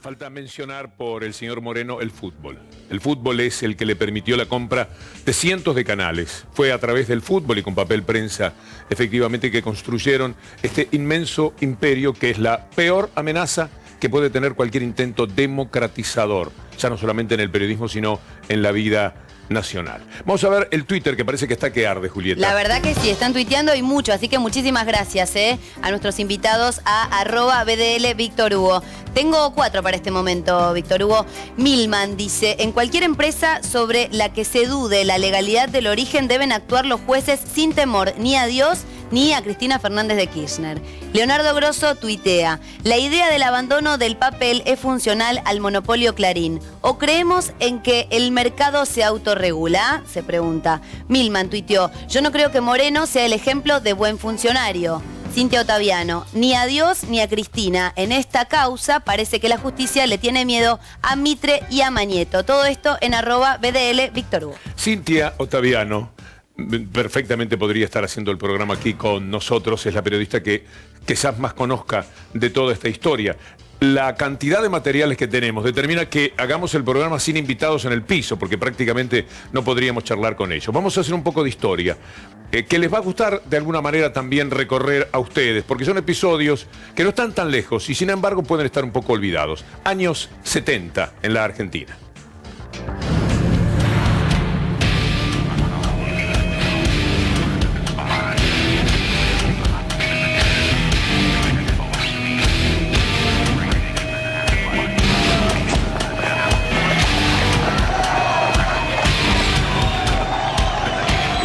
Falta mencionar por el señor Moreno el fútbol. El fútbol es el que le permitió la compra de cientos de canales. Fue a través del fútbol y con papel prensa, efectivamente, que construyeron este inmenso imperio que es la peor amenaza que puede tener cualquier intento democratizador, ya no solamente en el periodismo, sino en la vida nacional. Vamos a ver el Twitter, que parece que está que arde, Julieta. La verdad que sí, están tuiteando y mucho, así que muchísimas gracias a nuestros invitados a @BDL Víctor Hugo. Tengo 4 para este momento, Víctor Hugo. Milman dice, en cualquier empresa sobre la que se dude la legalidad del origen deben actuar los jueces sin temor ni a Dios ni a Cristina Fernández de Kirchner. Leonardo Grosso tuitea, la idea del abandono del papel es funcional al monopolio Clarín. ¿O creemos en que el mercado se autorregula? Se pregunta. Milman tuiteó, yo no creo que Moreno sea el ejemplo de buen funcionario. Cintia Ottaviano, ni a Dios ni a Cristina. En esta causa parece que la justicia le tiene miedo a Mitre y a Mañeto. Todo esto en @BDL Víctor Hugo. Cintia Ottaviano perfectamente podría estar haciendo el programa aquí con nosotros. Es la periodista que quizás más conozca de toda esta historia. La cantidad de materiales que tenemos determina que hagamos el programa sin invitados en el piso, porque prácticamente no podríamos charlar con ellos. Vamos a hacer un poco de historia, que les va a gustar de alguna manera también recorrer a ustedes, porque son episodios que no están tan lejos y sin embargo pueden estar un poco olvidados. Años 70 en la Argentina.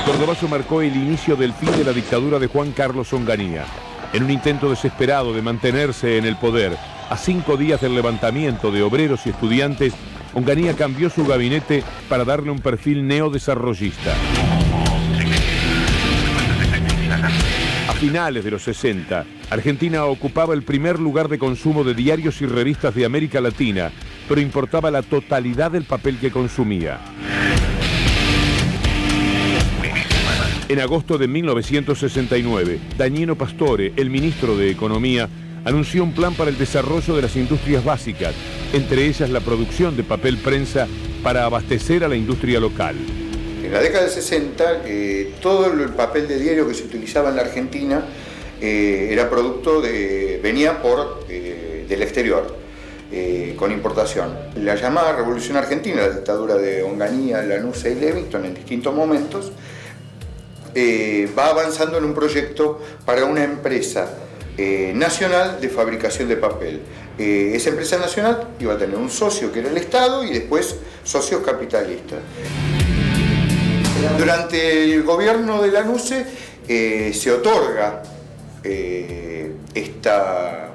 Cordobazo marcó el inicio del fin de la dictadura de Juan Carlos Onganía. En un intento desesperado de mantenerse en el poder, a 5 días del levantamiento de obreros y estudiantes, Onganía cambió su gabinete para darle un perfil neodesarrollista. A finales de los 60, Argentina ocupaba el primer lugar de consumo de diarios y revistas de América Latina, pero importaba la totalidad del papel que consumía. En agosto de 1969, Danieno Pastore, el ministro de Economía, anunció un plan para el desarrollo de las industrias básicas, entre ellas la producción de papel prensa para abastecer a la industria local. En la década del 60, todo el papel de diario que se utilizaba en la Argentina era producto venía del exterior, con importación. La llamada Revolución Argentina, la dictadura de Onganía, Lanusse y Levington en distintos momentos, va avanzando en un proyecto para una empresa nacional de fabricación de papel. Esa empresa nacional iba a tener un socio que era el Estado y después socios capitalistas. Durante el gobierno de Lanusse se otorga esta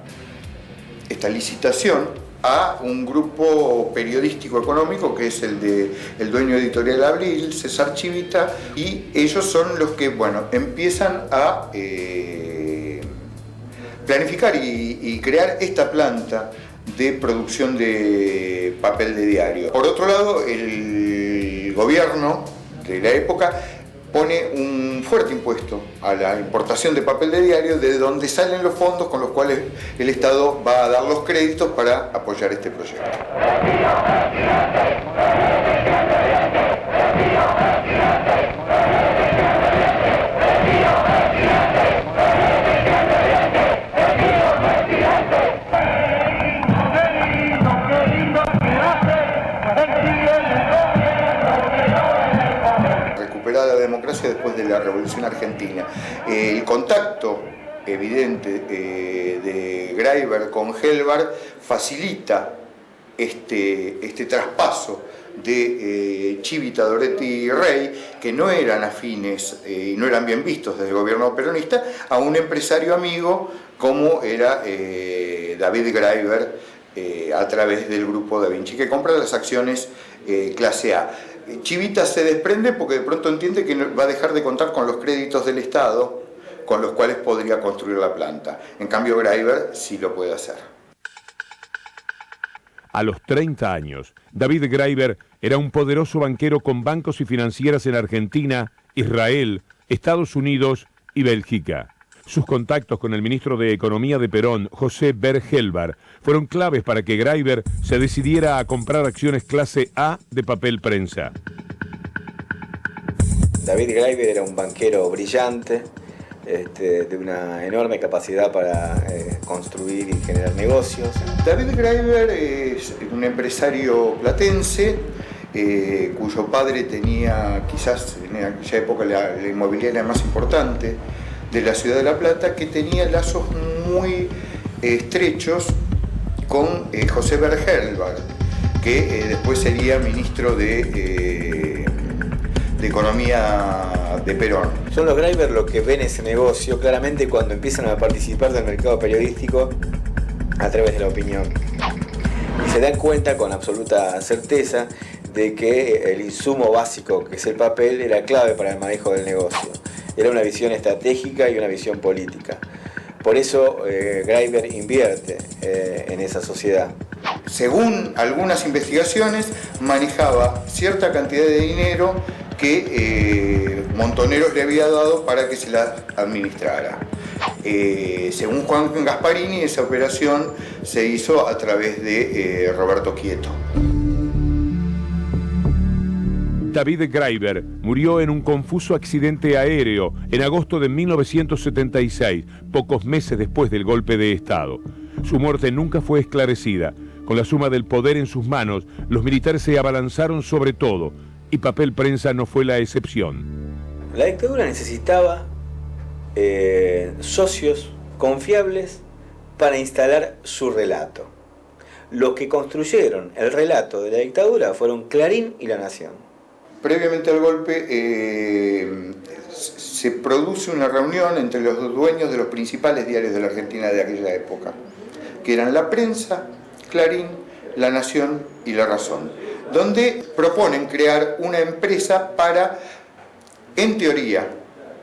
licitación a un grupo periodístico económico que es el dueño editorial Abril, César Chivita, y ellos son los que, empiezan a planificar y crear esta planta de producción de papel de diario. Por otro lado, el gobierno de la época pone un fuerte impuesto a la importación de papel de diario, de donde salen los fondos con los cuales el Estado va a dar los créditos para apoyar este proyecto. La democracia después de la Revolución Argentina. El contacto evidente de Greiber con Helbar facilita este traspaso de Chivita, Doretti y Rey, que no eran afines y no eran bien vistos desde el gobierno peronista, a un empresario amigo como era David Greiber, a través del grupo Da Vinci, que compra las acciones clase A. Chivita se desprende porque de pronto entiende que va a dejar de contar con los créditos del Estado con los cuales podría construir la planta. En cambio, Greiber sí lo puede hacer. A los 30 años, David Greiber era un poderoso banquero con bancos y financieras en Argentina, Israel, Estados Unidos y Bélgica. Sus contactos con el ministro de Economía de Perón, José Bergelbar, fueron claves para que Greiber se decidiera a comprar acciones clase A de papel prensa. David Greiber era un banquero brillante, de una enorme capacidad para construir y generar negocios. David Greiber es un empresario platense, cuyo padre tenía quizás en aquella época la inmobiliaria más importante de la ciudad de La Plata, que tenía lazos muy estrechos con José Bergelbar, que después sería ministro de Economía de Perón. Son los Greiber los que ven ese negocio claramente cuando empiezan a participar del mercado periodístico a través de la opinión. Y se dan cuenta con absoluta certeza de que el insumo básico, que es el papel, era clave para el manejo del negocio. Era una visión estratégica y una visión política. Por eso Greiber invierte en esa sociedad. Según algunas investigaciones, manejaba cierta cantidad de dinero que Montoneros le había dado para que se la administrara. Según Juan Gasparini, esa operación se hizo a través de Roberto Quieto. David Greiber murió en un confuso accidente aéreo en agosto de 1976, pocos meses después del golpe de Estado. Su muerte nunca fue esclarecida. Con la suma del poder en sus manos, los militares se abalanzaron sobre todo, y papel prensa no fue la excepción. La dictadura necesitaba socios confiables para instalar su relato. Los que construyeron el relato de la dictadura fueron Clarín y La Nación. Previamente al golpe se produce una reunión entre los dueños de los principales diarios de la Argentina de aquella época, que eran La Prensa, Clarín, La Nación y La Razón, donde proponen crear una empresa para, en teoría,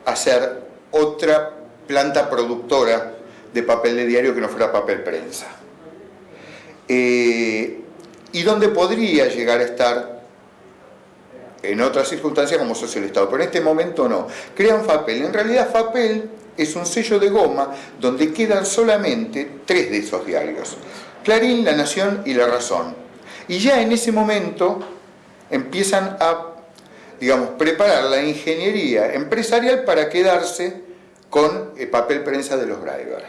hacer otra planta productora de papel de diario que no fuera papel prensa. Y donde podría llegar a estar en otras circunstancias como socio del Estado, pero en este momento no. Crean FAPEL. En realidad FAPEL es un sello de goma donde quedan solamente 3 de esos diarios: Clarín, La Nación y La Razón. Y ya en ese momento empiezan a, preparar la ingeniería empresarial para quedarse con el papel prensa de los Greiber.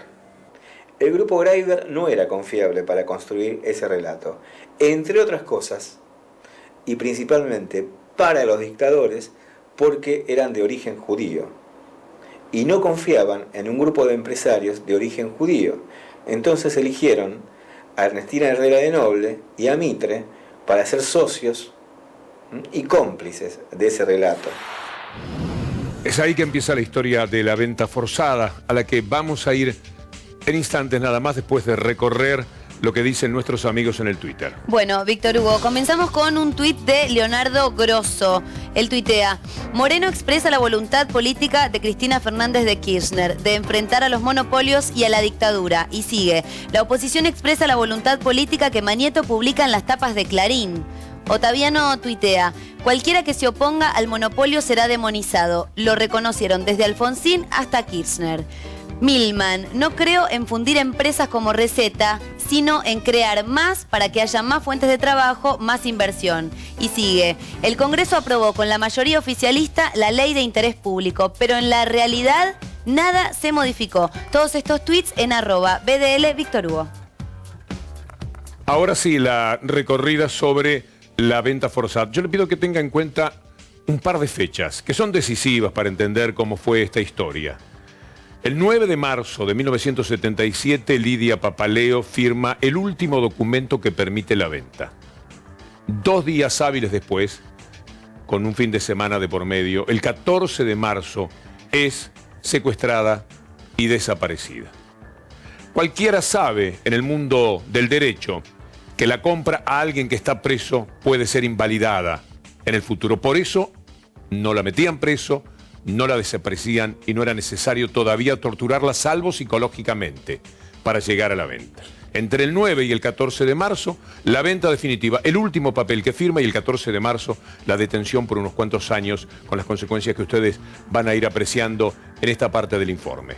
El grupo Greiber no era confiable para construir ese relato, entre otras cosas, y principalmente para los dictadores, porque eran de origen judío y no confiaban en un grupo de empresarios de origen judío. Entonces eligieron a Ernestina Herrera de Noble y a Mitre para ser socios y cómplices de ese relato. Es ahí que empieza la historia de la venta forzada, a la que vamos a ir en instantes nada más después de recorrer lo que dicen nuestros amigos en el Twitter. Bueno, Víctor Hugo, comenzamos con un tuit de Leonardo Grosso. Él tuitea: Moreno expresa la voluntad política de Cristina Fernández de Kirchner de enfrentar a los monopolios y a la dictadura. Y sigue: la oposición expresa la voluntad política que Manieto publica en las tapas de Clarín. Otaviano tuitea: cualquiera que se oponga al monopolio será demonizado. Lo reconocieron desde Alfonsín hasta Kirchner. Milman: no creo en fundir empresas como receta, sino en crear más para que haya más fuentes de trabajo, más inversión. Y sigue: el Congreso aprobó con la mayoría oficialista la ley de interés público, pero en la realidad nada se modificó. Todos estos tweets en @BDL Víctor Hugo. Ahora sí, la recorrida sobre la venta forzada. Yo le pido que tenga en cuenta un par de fechas que son decisivas para entender cómo fue esta historia. El 9 de marzo de 1977, Lidia Papaleo firma el último documento que permite la venta. 2 días hábiles después, con un fin de semana de por medio, el 14 de marzo, es secuestrada y desaparecida. Cualquiera sabe en el mundo del derecho que la compra a alguien que está preso puede ser invalidada en el futuro. Por eso no la metían preso, no la desaparecían y no era necesario todavía torturarla, salvo psicológicamente, para llegar a la venta. Entre el 9 y el 14 de marzo, la venta definitiva, el último papel que firma, y el 14 de marzo, la detención por unos cuantos años, con las consecuencias que ustedes van a ir apreciando en esta parte del informe.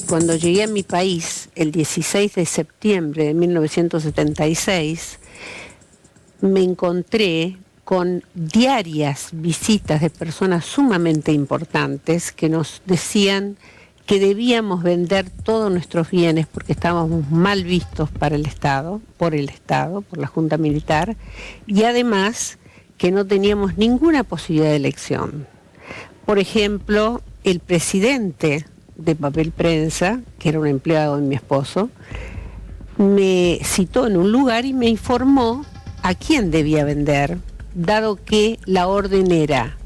Cuando llegué a mi país, el 16 de septiembre de 1976, me encontré con diarias visitas de personas sumamente importantes que nos decían que debíamos vender todos nuestros bienes porque estábamos mal vistos para el Estado, por la Junta Militar, y además que no teníamos ninguna posibilidad de elección. Por ejemplo, el presidente de Papel Prensa, que era un empleado de mi esposo, me citó en un lugar y me informó a quién debía vender, dado que la orden era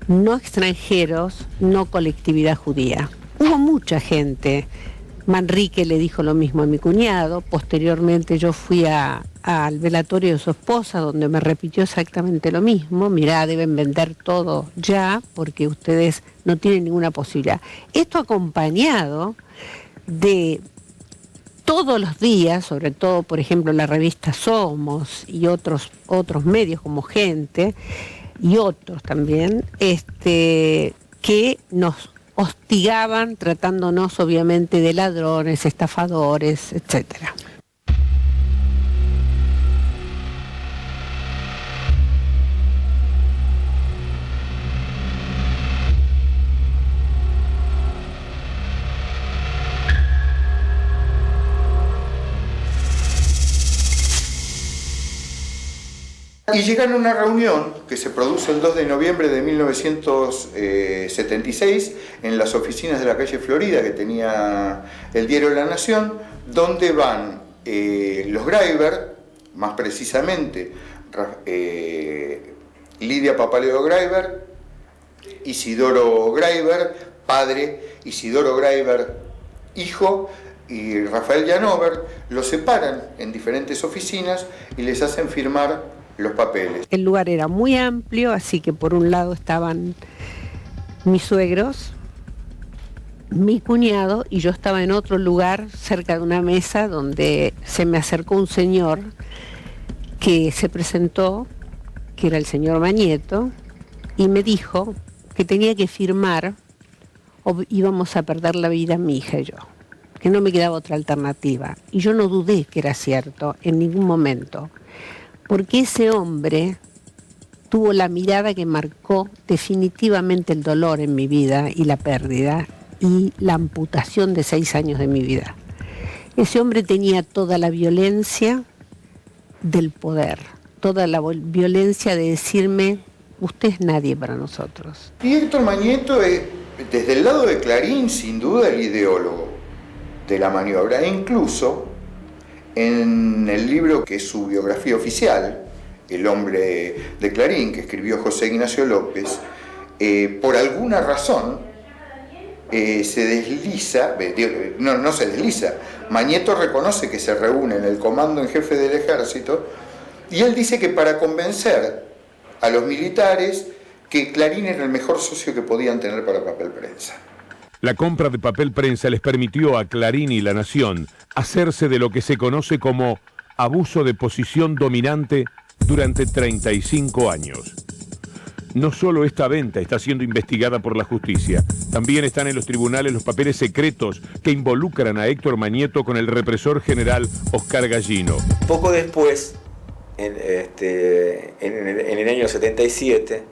no extranjeros, no colectividad judía. Hubo mucha gente. Manrique le dijo lo mismo a mi cuñado. Posteriormente yo fui al velatorio de su esposa, donde me repitió exactamente lo mismo. Mirá, deben vender todo ya, porque ustedes no tienen ninguna posibilidad. Esto acompañado de todos los días, sobre todo, por ejemplo, la revista Somos y otros medios como Gente y otros también, que nos hostigaban tratándonos obviamente de ladrones, estafadores, etcétera. Y llegan a una reunión que se produce el 2 de noviembre de 1976 en las oficinas de la calle Florida que tenía el diario La Nación, donde van los Greiber, más precisamente Lidia Papaleo Greiber, Isidoro Greiber, padre, Isidoro Greiber, hijo, y Rafael Janover, los separan en diferentes oficinas y les hacen firmar los papeles. El lugar era muy amplio, así que por un lado estaban mis suegros, mi cuñado, y yo estaba en otro lugar cerca de una mesa donde se me acercó un señor que se presentó, que era el señor Mañeto, y me dijo que tenía que firmar o íbamos a perder la vida mi hija y yo, que no me quedaba otra alternativa. Y yo no dudé que era cierto en ningún momento, porque ese hombre tuvo la mirada que marcó definitivamente el dolor en mi vida y la pérdida y la amputación de 6 años de mi vida. Ese hombre tenía toda la violencia del poder, toda la violencia de decirme, usted es nadie para nosotros. Y Héctor Mañeto es, desde el lado de Clarín, sin duda el ideólogo de la maniobra, e incluso en el libro que es su biografía oficial, El hombre de Clarín, que escribió José Ignacio López, por alguna razón se desliza, no se desliza, Mañeto reconoce que se reúne en el comando en jefe del ejército y él dice que para convencer a los militares que Clarín era el mejor socio que podían tener para Papel Prensa. La compra de Papel Prensa les permitió a Clarín y La Nación hacerse de lo que se conoce como abuso de posición dominante durante 35 años. No solo esta venta está siendo investigada por la justicia, también están en los tribunales los papeles secretos que involucran a Héctor Mañeto con el represor general Oscar Gallino. Poco después, en el año 77,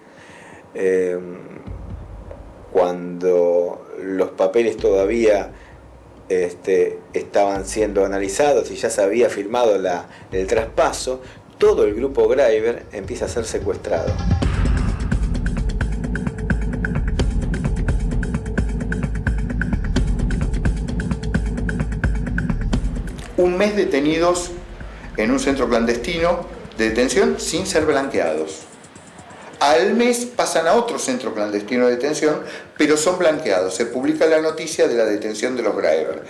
cuando los papeles todavía estaban siendo analizados y ya se había firmado el traspaso, todo el grupo Greiber empieza a ser secuestrado. Un mes detenidos en un centro clandestino de detención sin ser blanqueados. Al mes pasan a otro centro clandestino de detención, pero son blanqueados. Se publica la noticia de la detención de los Greiber.